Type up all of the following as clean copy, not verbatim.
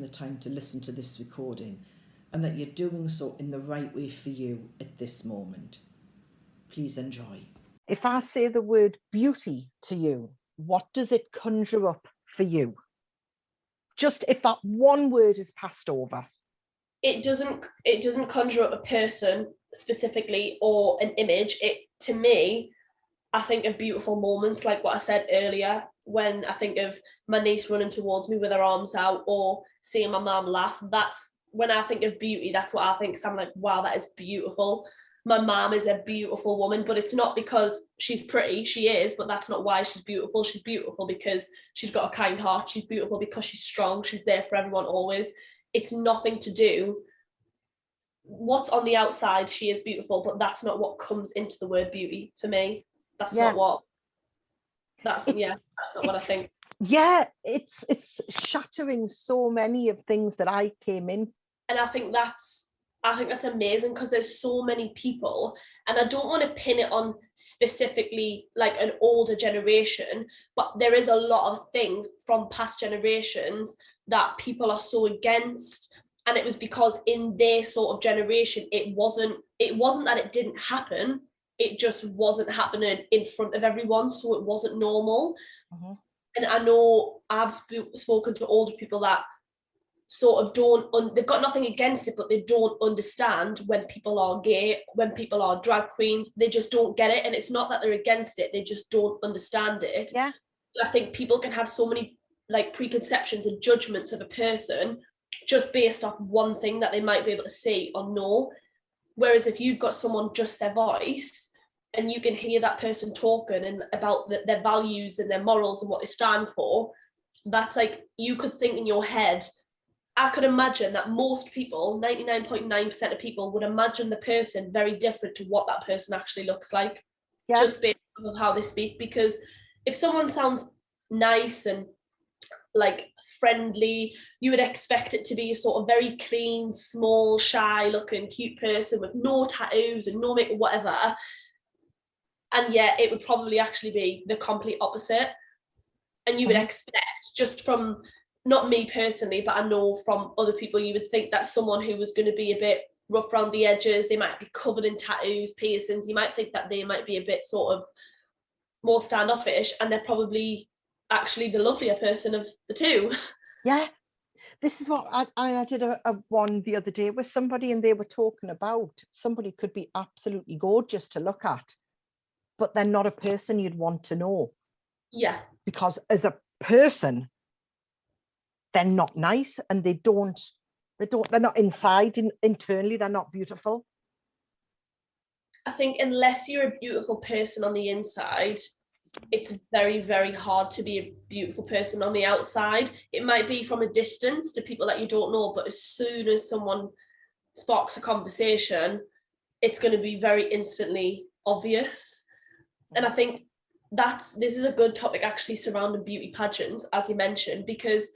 the time to listen to this recording, and that you're doing so in the right way for you at this moment. Please enjoy. If I say the word beauty to you, what does it conjure up for you? Just if that one word is passed over. It doesn't conjure up a person specifically or an image. To me, I think of beautiful moments, like what I said earlier, when I think of my niece running towards me with her arms out, or seeing my mum laugh. That's when I think of beauty, that's what I think. So I'm like, wow, that is beautiful. My mum is a beautiful woman, but it's not because she's pretty. She is, but that's not why she's beautiful. She's beautiful because she's got a kind heart. She's beautiful because she's strong. She's there for everyone always. It's nothing to do. What's on the outside, she is beautiful, but that's not what comes into the word beauty for me. That's not what that's what I think. Yeah, it's shattering so many of things that I came in. And I think that's amazing, because there's so many people, and I don't want to pin it on specifically like an older generation, but there is a lot of things from past generations that people are so against. And it was because in their sort of generation, it wasn't that it didn't happen, it just wasn't happening in front of everyone, so it wasn't normal. Mm-hmm. And I know I've spoken to older people that sort of they've got nothing against it, but they don't understand when people are gay, when people are drag queens. They just don't get it. And it's not that they're against it, they just don't understand it. Yeah. I think people can have so many like preconceptions and judgments of a person just based off one thing that they might be able to see or know. Whereas if you've got someone, just their voice, and you can hear that person talking and about their values and their morals and what they stand for, that's like, you could think in your head, I could imagine that most people, 99.9% of people, would imagine the person very different to what that person actually looks like, just based on how they speak. Because if someone sounds nice and like friendly, you would expect it to be a sort of very clean, small, shy looking, cute person with no tattoos and no makeup, whatever. And yet it would probably actually be the complete opposite. And you would expect, just from, not me personally, but I know from other people, you would think that someone who was going to be a bit rough around the edges, they might be covered in tattoos, piercings, you might think that they might be a bit sort of more standoffish, and they're probably actually the lovelier person of the two. Yeah, this is what I did a one the other day with somebody, and they were talking about somebody could be absolutely gorgeous to look at, but they're not a person you'd want to know. Yeah. Because as a person, they're not nice, and they're not inside, internally, they're not beautiful. I think unless you're a beautiful person on the inside, it's very, very hard to be a beautiful person on the outside. It might be from a distance to people that you don't know, but as soon as someone sparks a conversation, it's going to be very instantly obvious. And I think this is a good topic actually surrounding beauty pageants, as you mentioned, because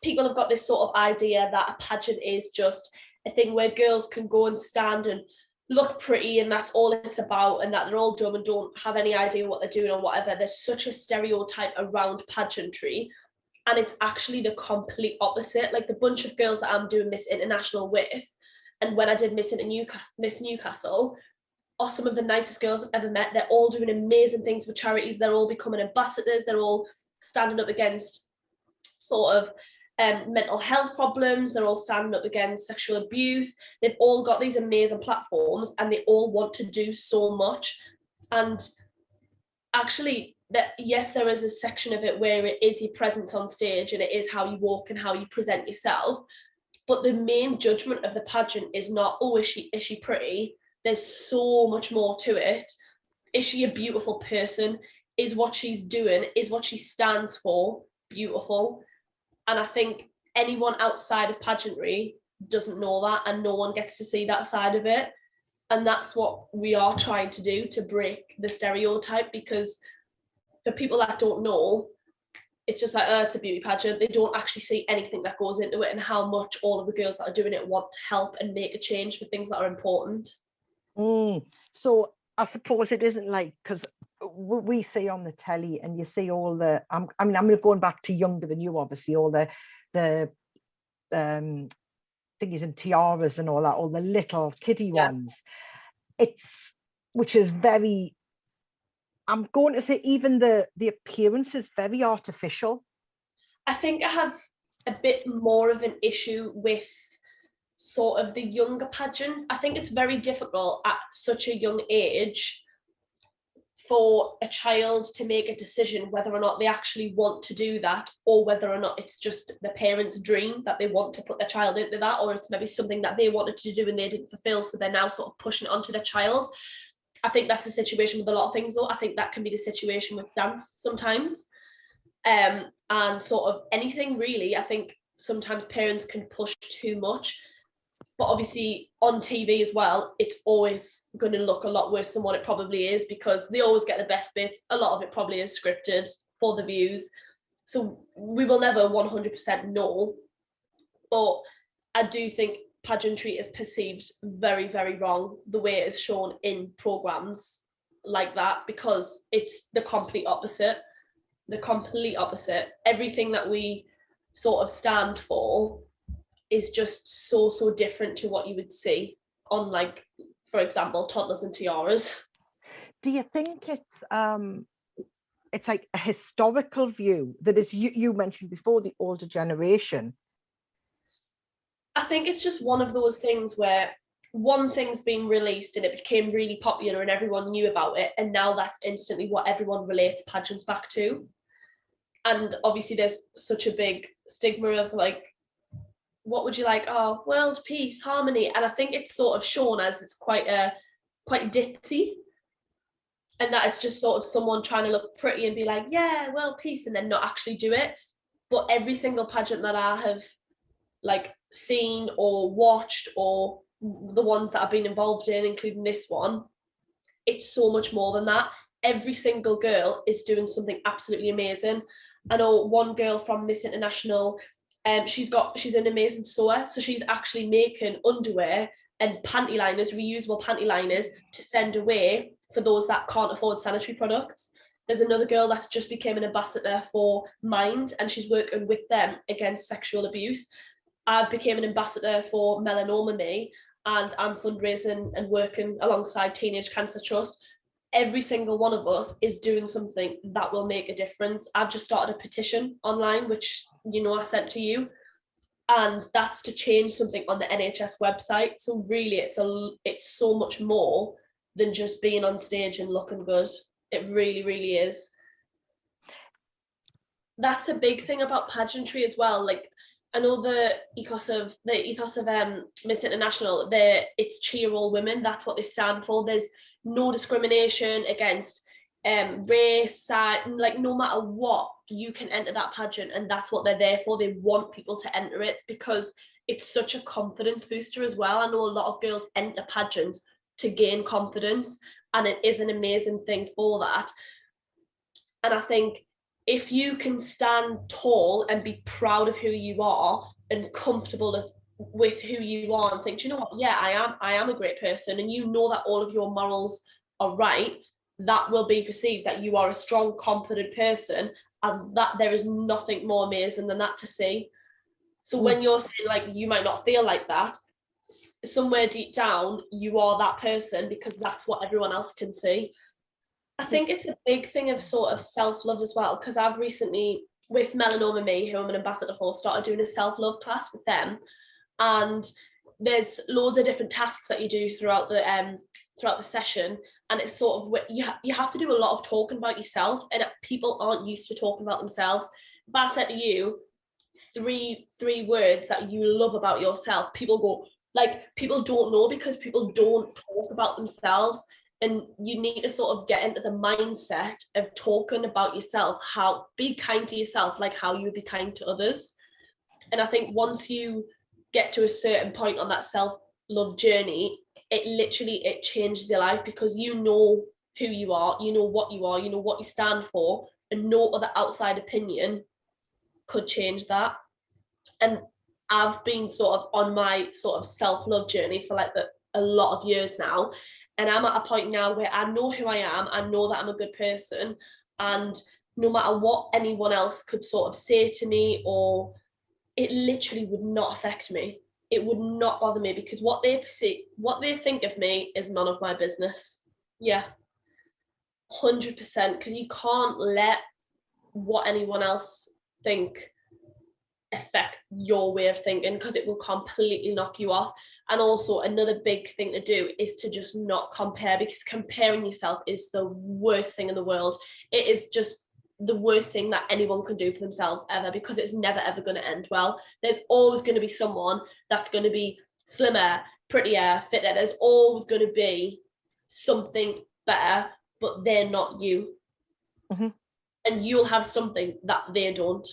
people have got this sort of idea that a pageant is just a thing where girls can go and stand and look pretty, and that's all it's about, and that they're all dumb and don't have any idea what they're doing or whatever. There's such a stereotype around pageantry, and it's actually the complete opposite. Like the bunch of girls that I'm doing Miss International with, and when I did Miss Newcastle, are some of the nicest girls I've ever met. They're all doing amazing things for charities. They're all becoming ambassadors. They're all standing up against sort of mental health problems. They're all standing up against sexual abuse. They've all got these amazing platforms, and they all want to do so much. And actually, yes, there is a section of it where it is your presence on stage, and it is how you walk and how you present yourself. But the main judgment of the pageant is not, oh, is she pretty? There's so much more to it. Is she a beautiful person? Is what she's doing, is what she stands for beautiful? And I think anyone outside of pageantry doesn't know that, and no one gets to see that side of it. And that's what we are trying to do, to break the stereotype, because for people that don't know, it's just like, it's a beauty pageant. They don't actually see anything that goes into it, and how much all of the girls that are doing it want to help and make a change for things that are important. So I suppose it isn't like, because we see on the telly, and you see all the, I'm going back to younger than you, obviously, all the thingies and tiaras and all that, all the little kiddie Yeah. ones. Which is very, I'm going to say even the appearance is very artificial. I think I have a bit more of an issue with sort of the younger pageants. I think it's very difficult at such a young age for a child to make a decision whether or not they actually want to do that, or whether or not it's just the parents' dream that they want to put their child into that, or it's maybe something that they wanted to do and they didn't fulfill, so they're now sort of pushing it onto their child. I think that's a situation with a lot of things, though. I think that can be the situation with dance sometimes, and sort of anything really. I think sometimes parents can push too much, but obviously on TV as well, it's always going to look a lot worse than what it probably is, because they always get the best bits. A lot of it probably is scripted for the views, so we will never 100% know. But I do think pageantry is perceived very, very wrong the way it is shown in programs like that, because it's the complete opposite. Everything that we sort of stand for is just so different to what you would see on, like, for example, toddlers and tiaras. Do you think it's like a historical view that is, you mentioned before, the older generation? I think it's just one of those things where one thing's been released and it became really popular and everyone knew about it, and now that's instantly what everyone relates pageants back to. And obviously there's such a big stigma of, like, what would you like? Oh, world peace, harmony. And I think it's sort of shown as it's quite ditzy, and that it's just sort of someone trying to look pretty and be like, yeah, world peace, and then not actually do it. But every single pageant that I have, like, seen or watched, or the ones that I've been involved in, including this one, it's so much more than that. Every single girl is doing something absolutely amazing. I know one girl from Miss International, she's an amazing sewer, so she's actually making underwear and panty liners, reusable panty liners, to send away for those that can't afford sanitary products. There's another girl that's just became an ambassador for Mind, and she's working with them against sexual abuse. I've become an ambassador for Melanoma Me, and I'm fundraising and working alongside Teenage Cancer Trust. Every single one of us is doing something that will make a difference. I've just started a petition online, which, you know, I sent to you, and that's to change something on the NHS website. So really it's so much more than just being on stage and looking good. It really, really is. That's a big thing about pageantry as well. Like, I know the ethos of Miss International, it's cheer all women. That's what they stand for. There's no discrimination against race, side, like, no matter what, you can enter that pageant, and that's what they're there for. They want people to enter it because it's such a confidence booster as well. I know a lot of girls enter pageants to gain confidence, and it is an amazing thing for that. And I think if you can stand tall and be proud of who you are and comfortable with who you are, and think, you know what, yeah, I am a great person, and you know that all of your morals are right, that will be perceived that you are a strong, confident person, and that there is nothing more amazing than that to see. So when you're saying, like, you might not feel like that, somewhere deep down you are that person, because that's what everyone else can see. I think it's a big thing of sort of self-love as well, because I've recently, with Melanoma Me, who I'm an ambassador for, started doing a self-love class with them, and there's loads of different tasks that you do throughout the session, and it's sort of you have to do a lot of talking about yourself, and people aren't used to talking about themselves. If I said to you three words that you love about yourself, people go, like, people don't know, because people don't talk about themselves. And you need to sort of get into the mindset of talking about yourself, how be kind to yourself, like how you would be kind to others. And I think once you get to a certain point on that self-love journey, it changes your life, because you know who you are, you know what you stand for, and no other outside opinion could change that. And I've been sort of on my sort of self-love journey for like a lot of years now, and I'm at a point now where I know who I am, I know that I'm a good person, and no matter what anyone else could sort of say to me or it literally would not affect me. It would not bother me, because what they think of me is none of my business. Yeah, 100%, because you can't let what anyone else think affect your way of thinking, because it will completely knock you off. And also another big thing to do is to just not compare, because comparing yourself is the worst thing in the world. It is just the worst thing that anyone can do for themselves ever, because it's never ever going to end well. There's always going to be someone that's going to be slimmer, prettier, fitter. There's always going to be something better, but they're not you. Mm-hmm. And you'll have something that they don't.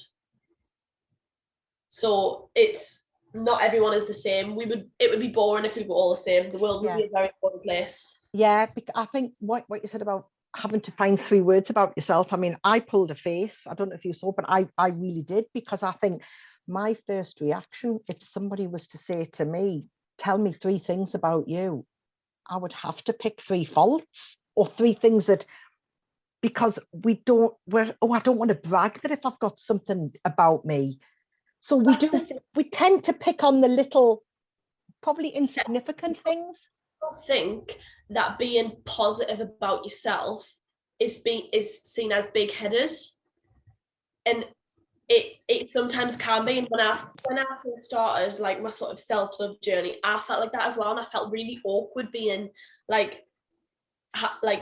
So it's not everyone is the same. It would be boring if we were all the same. The world would be a very boring place. Yeah, I think what you said about having to find 3 words about yourself. I mean, I pulled a face. I don't know if you saw, but I really did, because I think my first reaction, if somebody was to say to me, tell me 3 things about you, I would have to pick 3 faults or 3 things that, because I don't want to brag that if I've got something about me. So we tend to pick on the little, probably insignificant things. I think that being positive about yourself is seen as big-headed, and it sometimes can be. And when I started like my sort of self-love journey, I felt like that as well, and I felt really awkward being like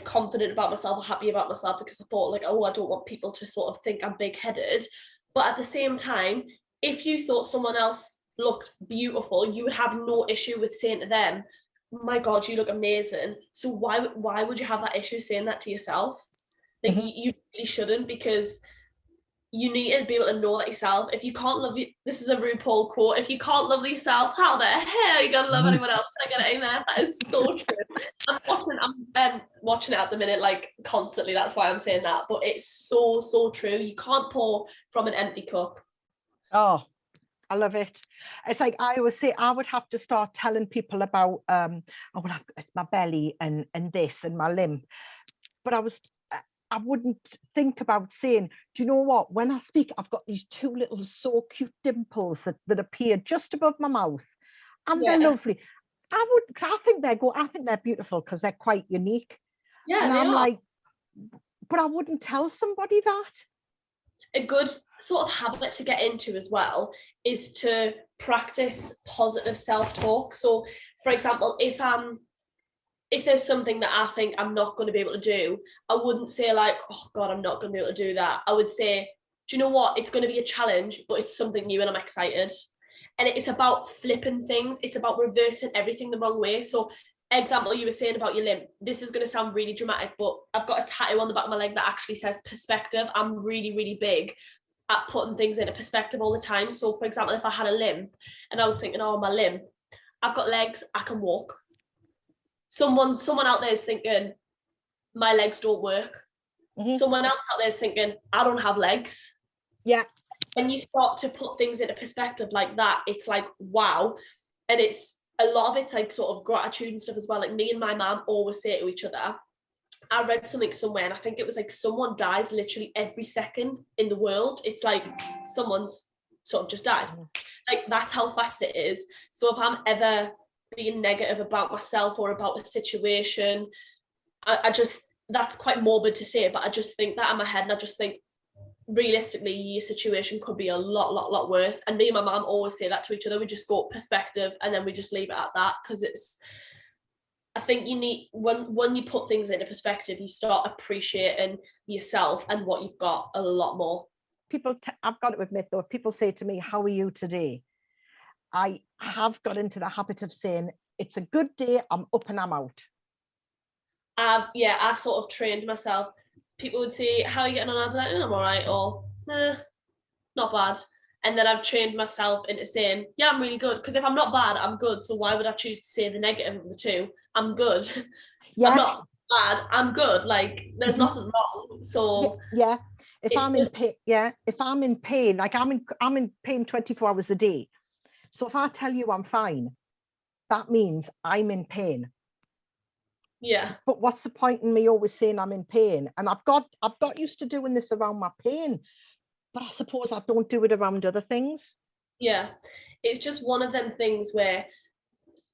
confident about myself or happy about myself, because I thought like, oh, I don't want people to sort of think I'm big-headed. But at the same time, if you thought someone else looked beautiful, you would have no issue with saying to them, my God, you look amazing. So why would you have that issue saying that to yourself? Like, you really shouldn't, because you need to be able to know that yourself. If you can't love you, this is a RuPaul quote, if you can't love yourself, how the hell are you gonna love anyone else? Can I get it in there? That is so true. I'm watching it at the minute, like constantly. That's why I'm saying that. But it's so true. You can't pour from an empty cup. Oh, I love it. It's like I always say, I would have to start telling people about it's my belly and this and my limb. But I wouldn't think about saying, do you know what? When I speak, I've got these 2 little so cute dimples that appear just above my mouth. And they're lovely. I think they're beautiful because they're quite unique. Yeah, and they I'm are. like, but I wouldn't tell somebody that. A good sort of habit to get into as well is to practice positive self-talk. So for example, if there's something that I think I'm not going to be able to do, I wouldn't say like, oh God, I'm not going to be able to do that. I would say, do you know what? It's going to be a challenge, but it's something new and I'm excited. And it's about flipping things. It's about reversing everything the wrong way. So example, you were saying about your limb. This is going to sound really dramatic, but I've got a tattoo on the back of my leg that actually says perspective. I'm really, really big at putting things into perspective all the time. So for example, if I had a limp and I was thinking, oh, my limb, I've got legs, I can walk. Someone out there is thinking, my legs don't work. Someone else out there is thinking, I don't have legs. Yeah. When you start to put things into perspective like that, it's like, wow. And it's a lot of it's like sort of gratitude and stuff as well. Like me and my mum always say to each other, I read something somewhere and I think it was like someone dies literally every second in the world. It's like someone's sort of just died. Like that's how fast it is. So if I'm ever being negative about myself or about a situation, I just, that's quite morbid to say, but I just think that in my head and I just think realistically your situation could be a lot worse. And me and my mum always say that to each other. We just go perspective and then we just leave it at that, because it's, I think you need, when you put things into perspective, you start appreciating yourself and what you've got a lot more. People, I've got to admit though, if people say to me, how are you today? I have got into the habit of saying, it's a good day, I'm up and I'm out. I sort of trained myself. People would say, how are you getting on? I'd be like, oh, I'm all right, or nah, not bad. And then I've trained myself into saying, yeah, I'm really good. Because if I'm not bad, I'm good. So why would I choose to say the negative of the two? I'm good. Yeah. I'm not bad, I'm good. Like there's nothing wrong. So yeah. If I'm in pain, if I'm in pain, like I'm in pain 24 hours a day. So if I tell you I'm fine, that means I'm in pain. Yeah. But what's the point in me always saying I'm in pain? And I've got used to doing this around my pain, but I suppose I don't do it around other things. Yeah, it's just one of them things where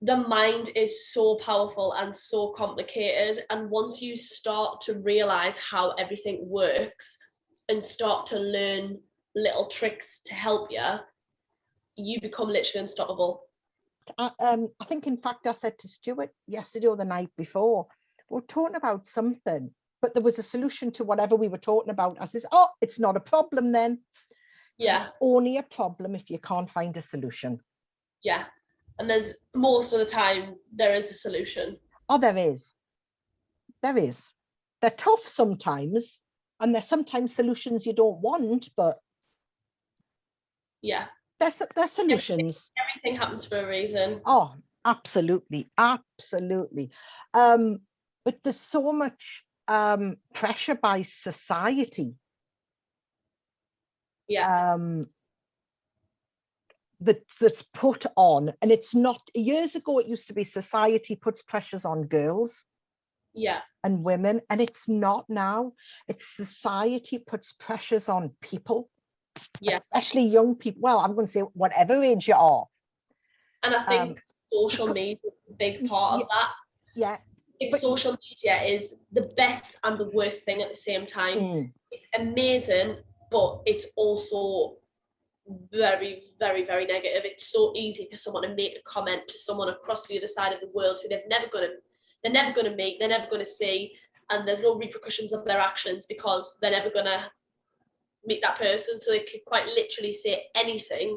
the mind is so powerful and so complicated, and once you start to realize how everything works and start to learn little tricks to help you, you become literally unstoppable. I think, in fact, I said to Stuart yesterday or the night before, we were talking about something, but there was a solution to whatever we were talking about. I says, oh, it's not a problem then. Yeah, It's only a problem if you can't find a solution. yeah. And there's most of the time there is a solution. Oh, there is. There is. They're tough sometimes, and there's sometimes solutions you don't want, but Yeah, there's solutions. everything happens for a reason. Oh, absolutely, absolutely. But there's so much pressure by society. Yeah, That's put on, and it's not. Years ago it used to be society puts pressures on girls yeah, and women, and it's not now. It's society puts pressures on people, yeah. especially young people. Well, I'm going to say whatever age you are. And I think social media is a big part of that. Yeah, I think but social media is the best and the worst thing at the same time. It's amazing, but it's also very, very, very negative. It's so easy for someone to make a comment to someone across the other side of the world who they're never gonna meet, they're never gonna see, and there's no repercussions of their actions because they're never gonna meet that person. So they could quite literally say anything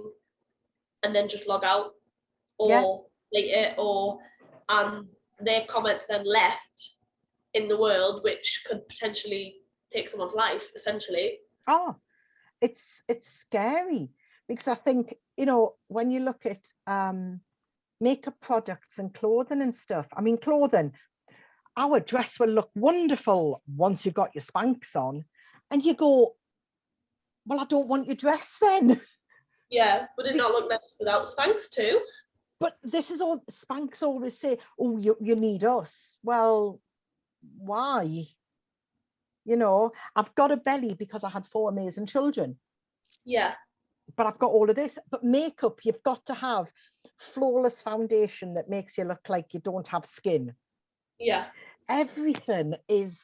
and then just log out or delete it, or and their comments then left in the world, which could potentially take someone's life, essentially. oh, it's scary, because I think, you know, when you look at makeup products and clothing and stuff, I mean, clothing, our dress will look wonderful once you've got your Spanx on, and you go, well, I don't want your dress then. Yeah, would it not look nice without Spanx too? But this is all Spanx always say, oh, you need us. Well, why? You know, I've got a belly because I had 4 amazing children. Yeah. But I've got all of this. But makeup, you've got to have flawless foundation that makes you look like you don't have skin. Yeah. Everything is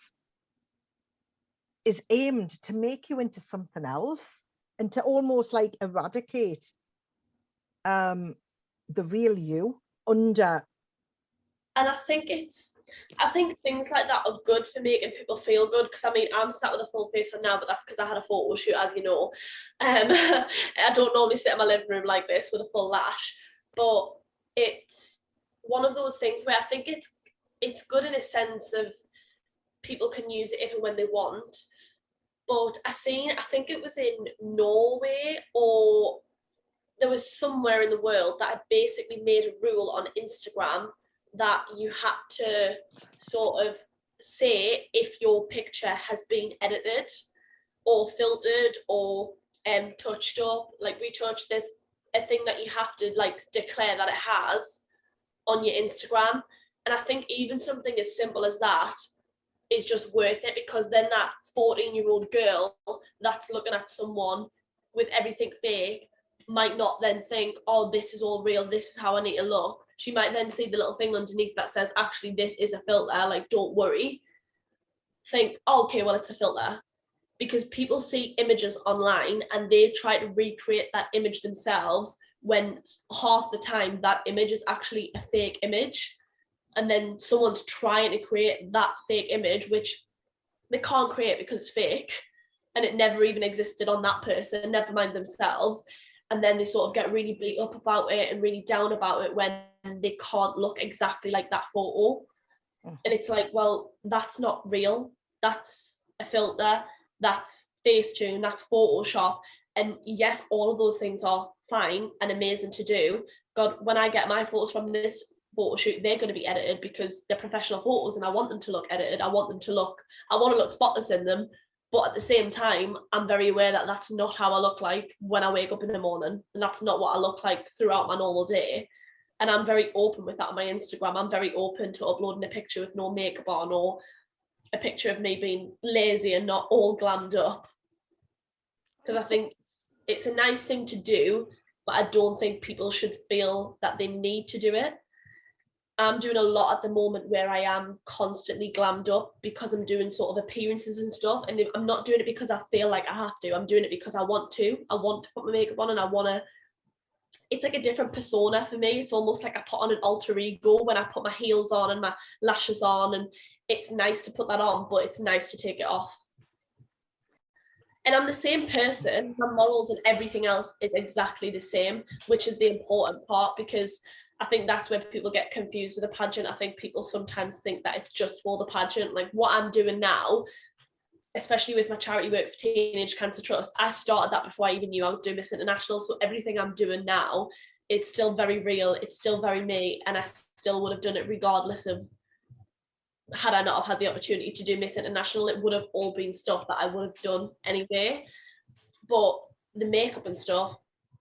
aimed to make you into something else and to almost like eradicate the real you under. And I think things like that are good for making people feel good, because I mean, I'm sat with a full face on now, but that's because I had a photo shoot, as you know. I don't normally sit in my living room like this with a full lash, but it's one of those things where I think it's good in a sense of people can use it if and when they want. But I think it was in Norway, or there was somewhere in the world, that had basically made a rule on Instagram that you had to sort of say if your picture has been edited or filtered or touched up, like retouched. There's a thing that you have to like declare that it has on your Instagram. And I think even something as simple as that is just worth it, because then that 14-year-old girl that's looking at someone with everything fake might not then think, oh, this is all real, this is how I need to look. She might then see the little thing underneath that says, actually, this is a filter, like, don't worry. Think, oh, okay, well, it's a filter. Because people see images online and they try to recreate that image themselves, when half the time that image is actually a fake image. And then someone's trying to create that fake image, which they can't create because it's fake and it never even existed on that person, never mind themselves. And then they sort of get really beat up about it and really down about it when they can't look exactly like that photo. And it's like, well, that's not real. That's a filter. That's Facetune. That's Photoshop. And yes, all of those things are fine and amazing to do. God, when I get my photos from this photo shoot, they're going to be edited because they're professional photos and I want them to look edited. I want to look spotless in them. But at the same time, I'm very aware that that's not how I look like when I wake up in the morning. And that's not what I look like throughout my normal day. And I'm very open with that on my Instagram. I'm very open to uploading a picture with no makeup on, or a picture of me being lazy and not all glammed up. Because I think it's a nice thing to do, but I don't think people should feel that they need to do it. I'm doing a lot at the moment where I am constantly glammed up because I'm doing sort of appearances and stuff, and I'm not doing it because I feel like I have to. I'm doing it because I want to put my makeup on, and I want to, it's like a different persona for me. It's almost like I put on an alter ego when I put my heels on and my lashes on, and it's nice to put that on, but it's nice to take it off. And I'm the same person. My morals and everything else is exactly the same, which is the important part, because I think that's where people get confused with a pageant. I think people sometimes think that it's just for the pageant. Like what I'm doing now, especially with my charity work for Teenage Cancer Trust, I started that before I even knew I was doing Miss International. So everything I'm doing now is still very real. It's still very me. And I still would have done it regardless of, had I not have had the opportunity to do Miss International, it would have all been stuff that I would have done anyway. But the makeup and stuff,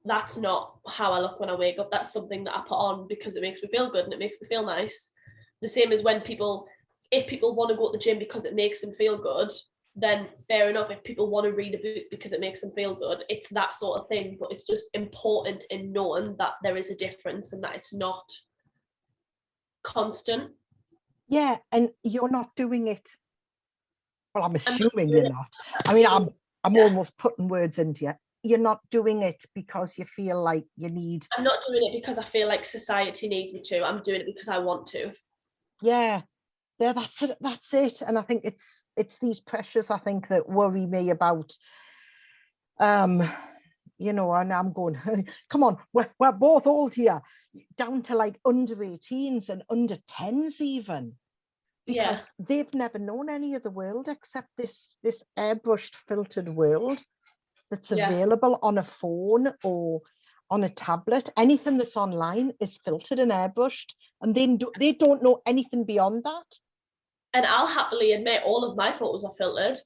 that's not how I look when I wake up. That's something that I put on because it makes me feel good and it makes me feel nice. The same as when people, if people want to go to the gym because it makes them feel good, then fair enough. If people want to read a book because it makes them feel good, it's that sort of thing. But it's just important in knowing that there is a difference and that it's not constant. Yeah, and you're not doing it. Well, I'm assuming you're not. I mean, I'm almost putting words into you. You're not doing it because you feel like you need. I'm not doing it because I feel like society needs me to. I'm doing it because I want to. Yeah, that's it. That's it. And I think it's these pressures, I think, that worry me about. You know, and I'm going, come on, we're both old here, down to like under 18s and under 10s even, because they've never known any of the world except this airbrushed filtered world that's available on a phone or on a tablet. Anything that's online is filtered and airbrushed, and they don't know anything beyond that. And I'll happily admit all of my photos are filtered.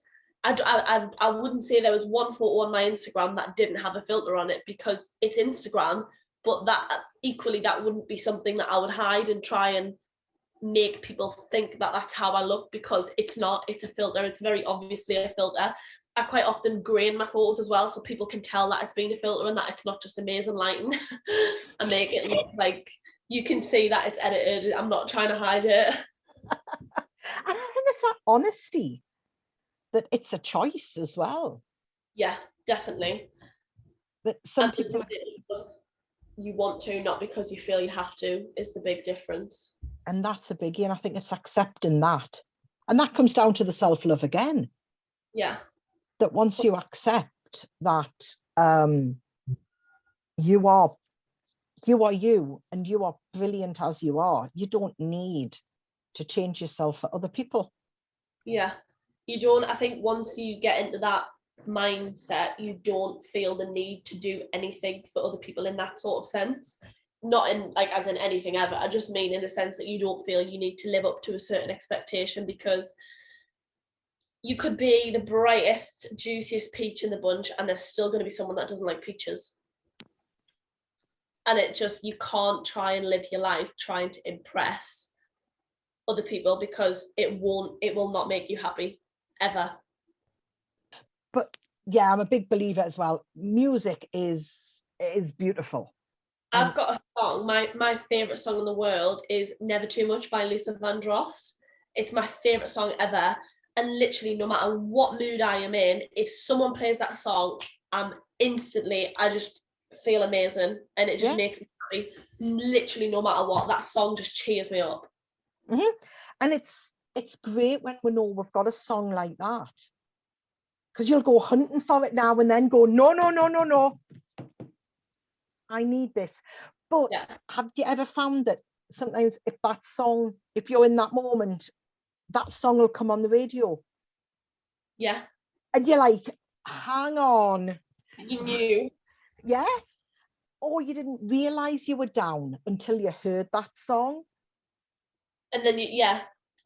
I wouldn't say there was one photo on my Instagram that didn't have a filter on it, because it's Instagram, but that equally, that wouldn't be something that I would hide and try and make people think that that's how I look, because it's not. It's a filter. It's very obviously a filter. I quite often grain my photos as well, so people can tell that it's been a filter and that it's not just amazing lighting. I make it look like you can see that it's edited. I'm not trying to hide it. And I think it's that honesty, that it's a choice as well. Yeah, definitely. That some people, because you want to, not because you feel you have to, is the big difference. And that's a biggie. And I think it's accepting that. And that comes down to the self-love again. Yeah. That once you accept that you are you and you are brilliant as you are, you don't need to change yourself for other people. Yeah, you don't. I think once you get into that mindset, you don't feel the need to do anything for other people in that sort of sense. Not in like as in anything ever. I just mean in the sense that you don't feel you need to live up to a certain expectation, because you could be the brightest, juiciest peach in the bunch and there's still going to be someone that doesn't like peaches. And it just, you can't try and live your life trying to impress other people, because it will not make you happy ever. But yeah, I'm a big believer as well. Music is beautiful. I've got a song, my favorite song in the world is Never Too Much by Luther Vandross. It's my favorite song ever, and literally no matter what mood I am in, if someone plays that song, I just feel amazing, and it just makes me happy. Literally no matter what, that song just cheers me up. Mm-hmm. And it's great when we know we've got a song like that, because you'll go hunting for it now and then go, no, I need this. But have you ever found that sometimes if you're in that moment, that song will come on the radio? Yeah. And you're like, hang on. You knew. Yeah. Or you didn't realize you were down until you heard that song. And then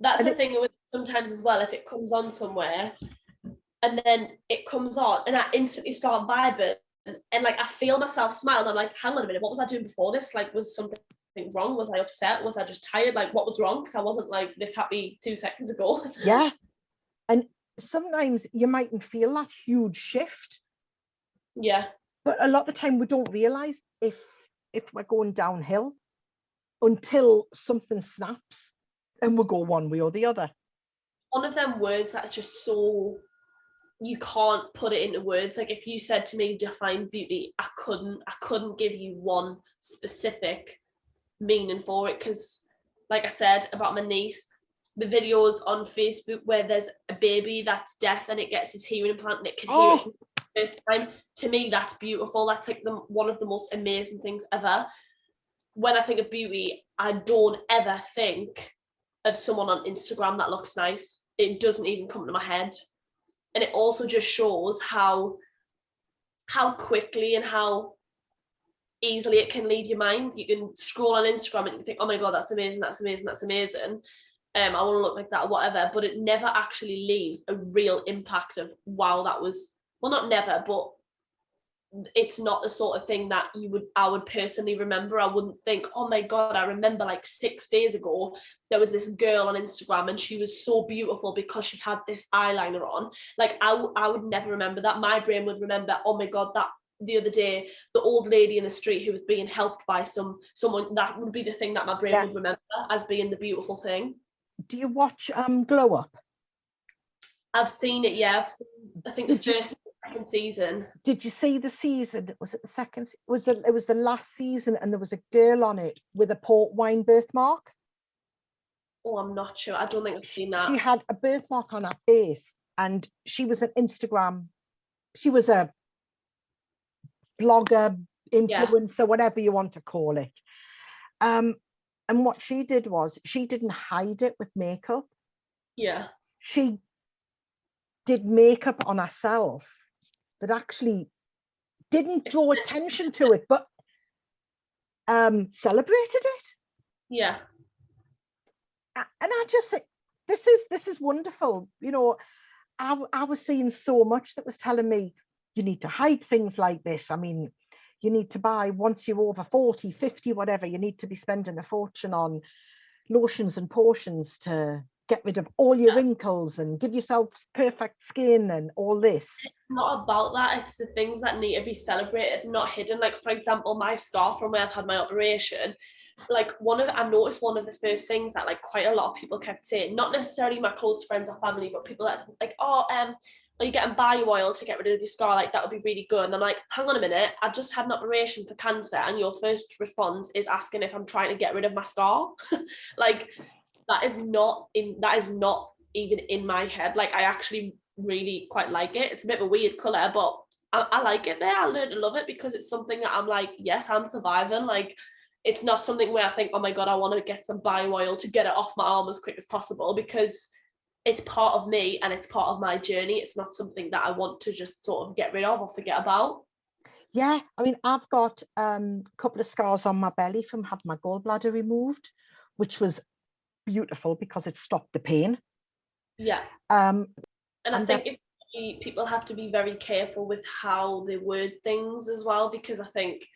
that's the thing with sometimes as well, if it comes on somewhere and then it comes on and I instantly start vibing and like I feel myself smile and I'm like, hang on a minute, what was I doing before this? Like, was something wrong? Was I upset? Was I just tired? Like, what was wrong? Because I wasn't like this happy 2 seconds ago. Yeah. And sometimes you mightn't feel that huge shift. Yeah. But a lot of the time we don't realize if we're going downhill until something snaps and we'll go one way or the other. One of them words that's just so, you can't put it into words. Like if you said to me, define beauty, I couldn't give you one specific meaning for it, because like I said about my niece, the videos on Facebook where there's a baby that's deaf and it gets his hearing implant and it can hear it for the first time, to me that's beautiful. That's like one of the most amazing things ever. When I think of beauty, I don't ever think of someone on Instagram that looks nice. It doesn't even come to my head. And it also just shows how quickly and how easily it can leave your mind. You can scroll on Instagram and you think, oh my God, that's amazing, that's amazing, that's amazing. I want to look like that or whatever, but it never actually leaves a real impact of, wow, that was, well, not never, but it's not the sort of thing that I would personally remember. I wouldn't think, oh my God, I remember like 6 days ago, there was this girl on Instagram and she was so beautiful because she had this eyeliner on. Like I would never remember that. My brain would remember, oh my God, that the other day, the old lady in the street who was being helped by someone. That would be the thing that my brain would remember as being the beautiful thing. Do you watch Glow Up? I've seen it, yeah. I've seen, I think the first and second season. Did you see the season? Was it the second? It was the last season, and there was a girl on it with a port wine birthmark. Oh, I'm not sure. I don't think I've seen that. She had a birthmark on her face, and she was an Instagram. She was a blogger, influencer, whatever you want to call it. And what she did was she didn't hide it with makeup. Yeah. She did makeup on herself that actually didn't draw attention to it, but celebrated it. Yeah. And I just think this is wonderful. You know, I was seeing so much that was telling me you need to hide things like this. I mean, you need to buy, once you're over 40, 50, whatever, you need to be spending a fortune on lotions and potions to get rid of all your wrinkles and give yourself perfect skin and all this. It's not about that. It's the things that need to be celebrated, not hidden. Like, for example, my scar from where I've had my operation, like I noticed one of the first things that like quite a lot of people kept saying, not necessarily my close friends or family, but people that like, oh, are you getting bio oil to get rid of your scar? Like, that would be really good. And I'm like, hang on a minute, I've just had an operation for cancer and your first response is asking if I'm trying to get rid of my scar. Like, that is not even in my head. Like, I actually really quite like it. It's a bit of a weird colour, but I like it there. I learned to love it because it's something that I'm like, yes, I'm surviving. Like, it's not something where I think, oh my God, I want to get some bio oil to get it off my arm as quick as possible, because it's part of me and it's part of my journey. It's not something that I want to just sort of get rid of or forget about. Yeah, I mean, I've got a couple of scars on my belly from having my gallbladder removed, which was beautiful because it stopped the pain. Yeah. And I think people have to be very careful with how they word things as well, because I think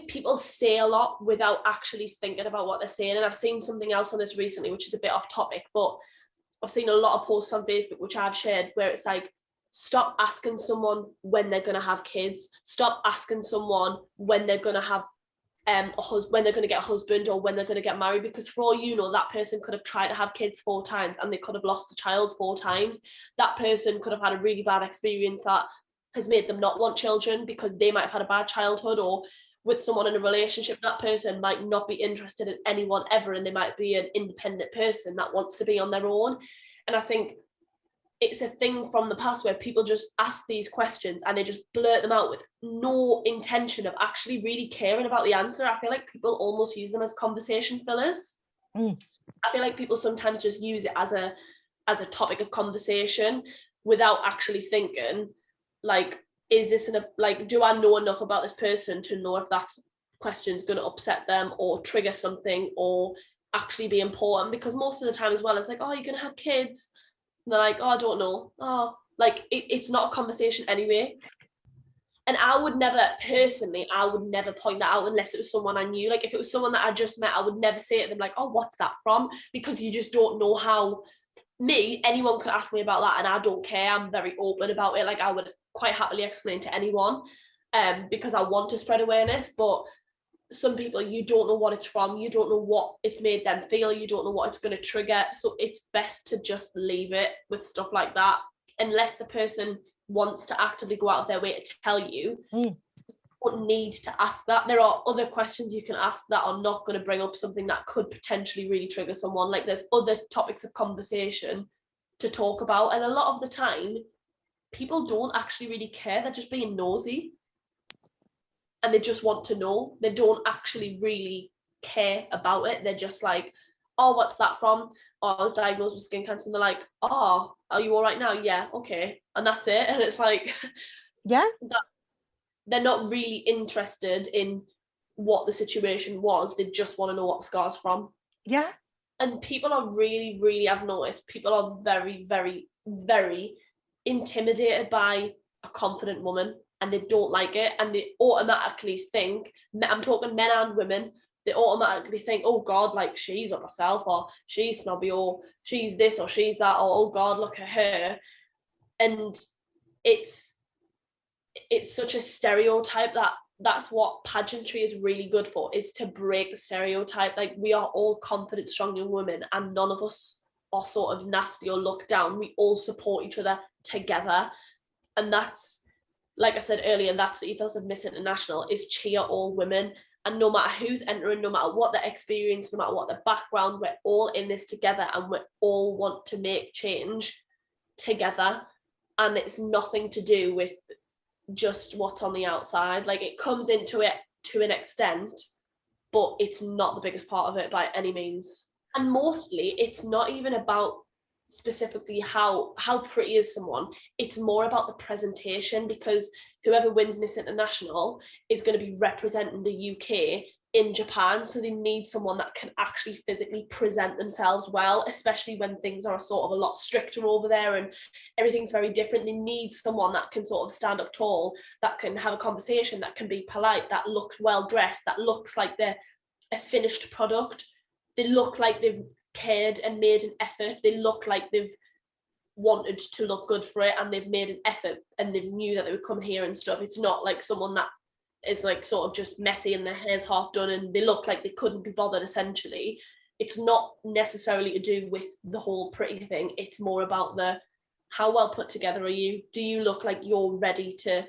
people say a lot without actually thinking about what they're saying. And I've seen something else on this recently, which is a bit off topic, but I've seen a lot of posts on Facebook, which I've shared, where it's like, stop asking someone when they're going to have kids. Stop asking someone when they're going to have when they're going to get a husband or when they're going to get married, because for all you know, that person could have tried to have kids 4 times and they could have lost the child 4 times. That person could have had a really bad experience that has made them not want children because they might have had a bad childhood, or with someone in a relationship, that person might not be interested in anyone ever, and they might be an independent person that wants to be on their own. And I think it's a thing from the past where people just ask these questions and they just blurt them out with no intention of actually really caring about the answer. I feel like people almost use them as conversation fillers. I feel like people sometimes just use it as a topic of conversation without actually thinking, like, is this do I know enough about this person to know if that question's going to upset them or trigger something or actually be important? Because most of the time as well, it's like, oh, you're going to have kids. And they're like, oh, I don't know. Oh, like, it's not a conversation anyway. And I would never point that out unless it was someone I knew. Like, if it was someone that I just met, I would never say to them, like, oh, what's that from? Because you just don't know how. Anyone could ask me about that and I don't care. I'm very open about it. Like, I would quite happily explain to anyone. because I want to spread awareness. But some people, you don't know what it's from, you don't know what it's made them feel, you don't know what it's going to trigger. So it's best to just leave it with stuff like that, unless the person wants to actively go out of their way to tell you. You don't need to ask that. There are other questions you can ask that are not going to bring up something that could potentially really trigger someone. Like, there's other topics of conversation to talk about, and a lot of the time people don't actually really care. They're just being nosy and they just want to know. They don't actually really care about it. They're just like, oh, what's that from? Oh, I was diagnosed with skin cancer. And they're like, oh, are you all right now? Yeah, okay. And that's it. And it's like, yeah, they're not really interested in what the situation was. They just want to know what the scar's from. Yeah. And people are really, really, I've noticed, people are very, very, very intimidated by a confident woman, and they don't like it, and they automatically think, I'm talking men and women, they automatically think, oh God, like, she's on herself, or she's snobby, or she's this, or she's that, or oh God, look at her. And it's such a stereotype that's what pageantry is really good for, is to break the stereotype. Like, we are all confident, strong young women, and none of us are sort of nasty or looked down. We all support each other together. And that's, like I said earlier, that's the ethos of Miss International, is cheer all women. And no matter who's entering, no matter what their experience, no matter what their background, we're all in this together, and we all want to make change together. And it's nothing to do with just what's on the outside. Like, it comes into it to an extent, but it's not the biggest part of it by any means. And mostly it's not even about specifically how pretty is someone. It's more about the presentation, because whoever wins Miss International is going to be representing the UK in Japan, so they need someone that can actually physically present themselves well, especially when things are sort of a lot stricter over there and everything's very different. They need someone that can sort of stand up tall, that can have a conversation, that can be polite, that looks well dressed, that looks like they're a finished product. They look like they've cared and made an effort. They look like they've wanted to look good for it, and they've made an effort, and they knew that they would come here and stuff. It's not like someone that is like sort of just messy and their hair's half done and they look like they couldn't be bothered. Essentially, it's not necessarily to do with the whole pretty thing. It's more about the, how well put together are you? Do you look like you're ready to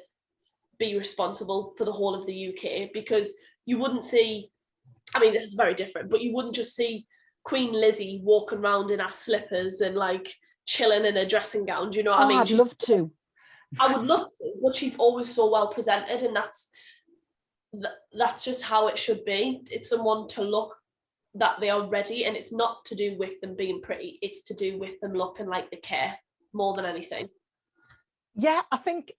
be responsible for the whole of the UK? Because you wouldn't see, I mean, this is very different, but you wouldn't just see Queen Lizzie walking around in her slippers and like chilling in a dressing gown. Do you know what I mean? I'd love to. I would love to, but she's always so well presented, and that's just how it should be. It's someone to look that they are ready, and it's not to do with them being pretty. It's to do with them looking like they care more than anything. Yeah, I think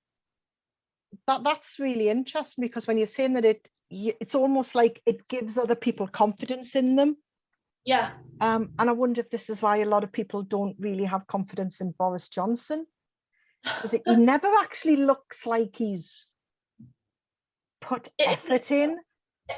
that's really interesting, because when you're saying that it's almost like it gives other people confidence in them. Yeah. And I wonder if this is why a lot of people don't really have confidence in Boris Johnson, because he never actually looks like he's put effort in.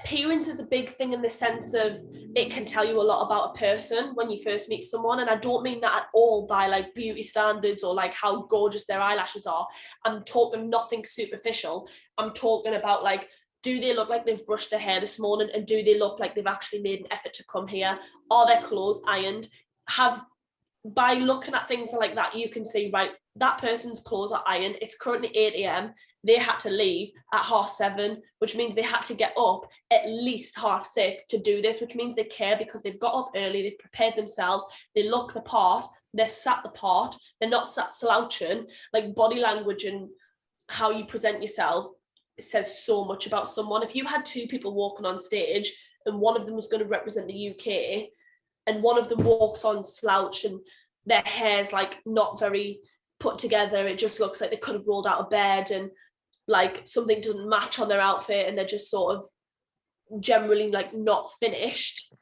Appearance is a big thing in the sense of it can tell you a lot about a person when you first meet someone, and I don't mean that at all by like beauty standards or like how gorgeous their eyelashes are. I'm talking nothing superficial. I'm talking about like, do they look like they've brushed their hair this morning, and do they look like they've actually made an effort to come here? Are their clothes ironed? By looking at things like that, you can see, right, that person's clothes are ironed. It's currently 8 a.m. They had to leave at 7:30, which means they had to get up at least 6:30 to do this, which means they care because they've got up early, they've prepared themselves, they look the part, they're sat the part, they're not sat slouching. Like, body language and how you present yourself, it says so much about someone. If you had two people walking on stage and one of them was going to represent the UK, and one of them walks on slouch and their hair's like not very put together, it just looks like they could have rolled out of bed, and like something doesn't match on their outfit, and they're just sort of generally like not finished,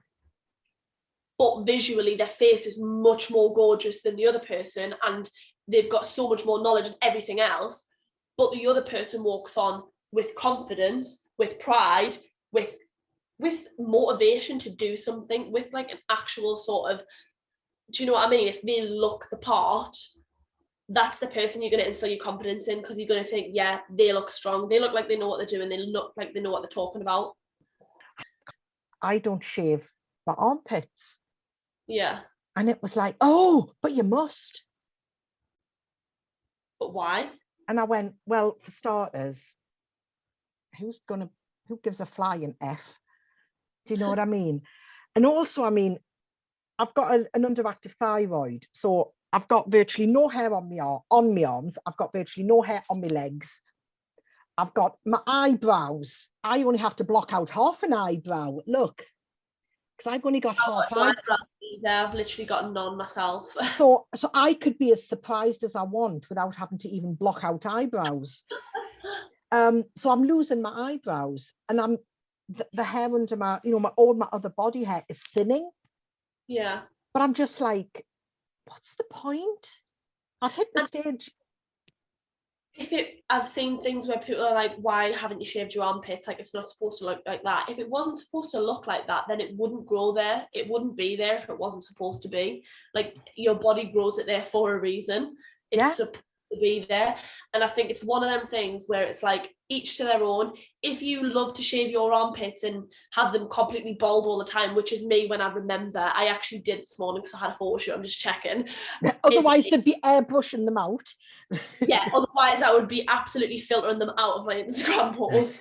but visually their face is much more gorgeous than the other person, and they've got so much more knowledge and everything else, but the other person walks on with confidence, with pride, with motivation to do something, with like an actual sort of, do you know what I mean? If they look the part, that's the person you're going to instill your confidence in, because you're going to think, yeah, they look strong. They look like they know what they're doing. They look like they know what they're talking about. I don't shave my armpits. Yeah. And it was like, oh, but you must. But why? And I went, well, for starters, who gives a flying F? Do you know what I mean? And also, I mean, I've got an underactive thyroid, so I've got virtually no hair on my arms. I've got virtually no hair on my legs. I've got my eyebrows. I only have to block out half an eyebrow. Look, because I've only got half eyebrow. I've literally got none myself. So I could be as surprised as I want without having to even block out eyebrows. So I'm losing my eyebrows, and the hair under my, all my other body hair is thinning. Yeah. But I'm just like, what's the point? I've hit the stage. I've seen things where people are like, why haven't you shaved your armpits? Like, it's not supposed to look like that. If it wasn't supposed to look like that, then it wouldn't grow there. It wouldn't be there if it wasn't supposed to be. Like, your body grows it there for a reason. It's supposed to be there. And I think it's one of them things where it's like, each to their own. If you love to shave your armpits and have them completely bald all the time, which is me when I remember, I actually did this morning because I had a photo shoot, I'm just checking. Otherwise they'd be airbrushing them out. Yeah, otherwise I would be absolutely filtering them out of my Instagram posts.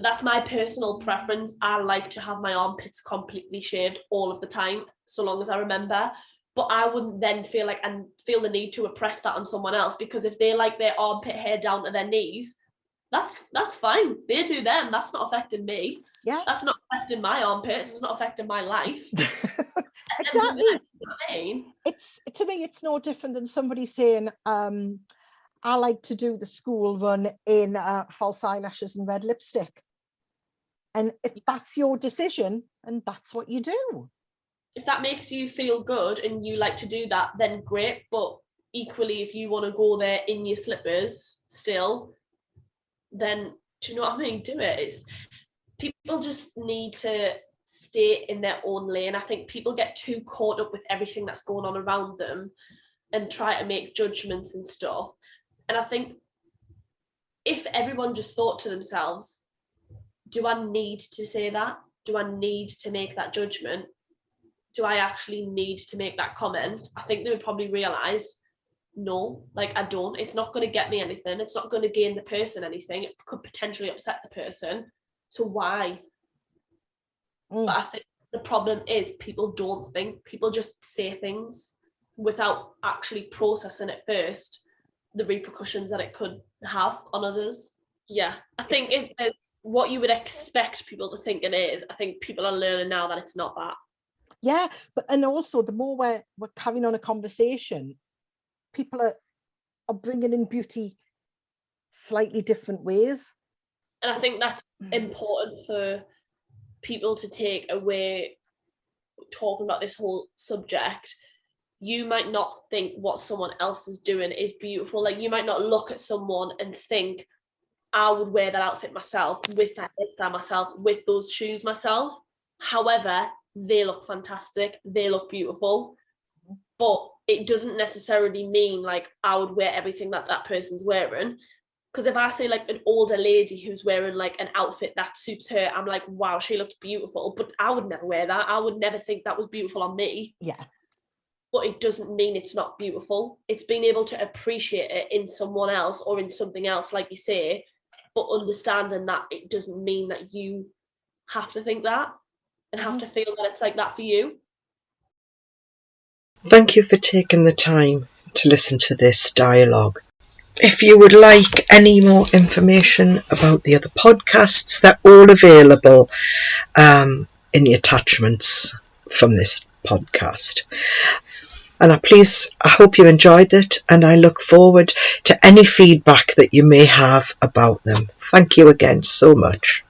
That's my personal preference. I like to have my armpits completely shaved all of the time, so long as I remember. But I wouldn't then feel the need to oppress that on someone else, because if they like their armpit hair down to their knees, that's fine. They do them. That's not affecting me. Yeah. That's not affecting my armpits. It's not affecting my life. Exactly. You know what I mean? To me, it's no different than somebody saying, I like to do the school run in false eyelashes and red lipstick. And if that's your decision, and that's what you do. If that makes you feel good and you like to do that, then great. But equally, if you want to go there in your slippers still, then do you know what I mean? Do it. People just need to stay in their own lane. I think people get too caught up with everything that's going on around them and try to make judgments and stuff. And I think if everyone just thought to themselves, do I need to say that? Do I need to make that judgment? Do I actually need to make that comment? I think they would probably realise, no, like, I don't. It's not going to get me anything. It's not going to gain the person anything. It could potentially upset the person. So why? But I think the problem is people don't think. People just say things without actually processing it first, the repercussions that it could have on others. Yeah, I think it's what you would expect people to think it is. I think people are learning now that it's not that. Yeah, and also the more we're carrying on a conversation, people are bringing in beauty slightly different ways. And I think that's important for people to take away talking about this whole subject. You might not think what someone else is doing is beautiful. Like, you might not look at someone and think, I would wear that outfit myself, with that hairstyle myself, with those shoes myself. However, they look fantastic. They look beautiful. But it doesn't necessarily mean like I would wear everything that person's wearing. Because if I say like an older lady who's wearing like an outfit that suits her, I'm like, wow, she looks beautiful. But I would never wear that. I would never think that was beautiful on me. Yeah. But it doesn't mean it's not beautiful. It's being able to appreciate it in someone else or in something else, like you say, but understanding that it doesn't mean that you have to think that and have to feel that it's like that for you. Thank you for taking the time to listen to this dialogue. If you would like any more information about the other podcasts, they're all available in the attachments from this podcast. And I hope you enjoyed it, and I look forward to any feedback that you may have about them. Thank you again so much.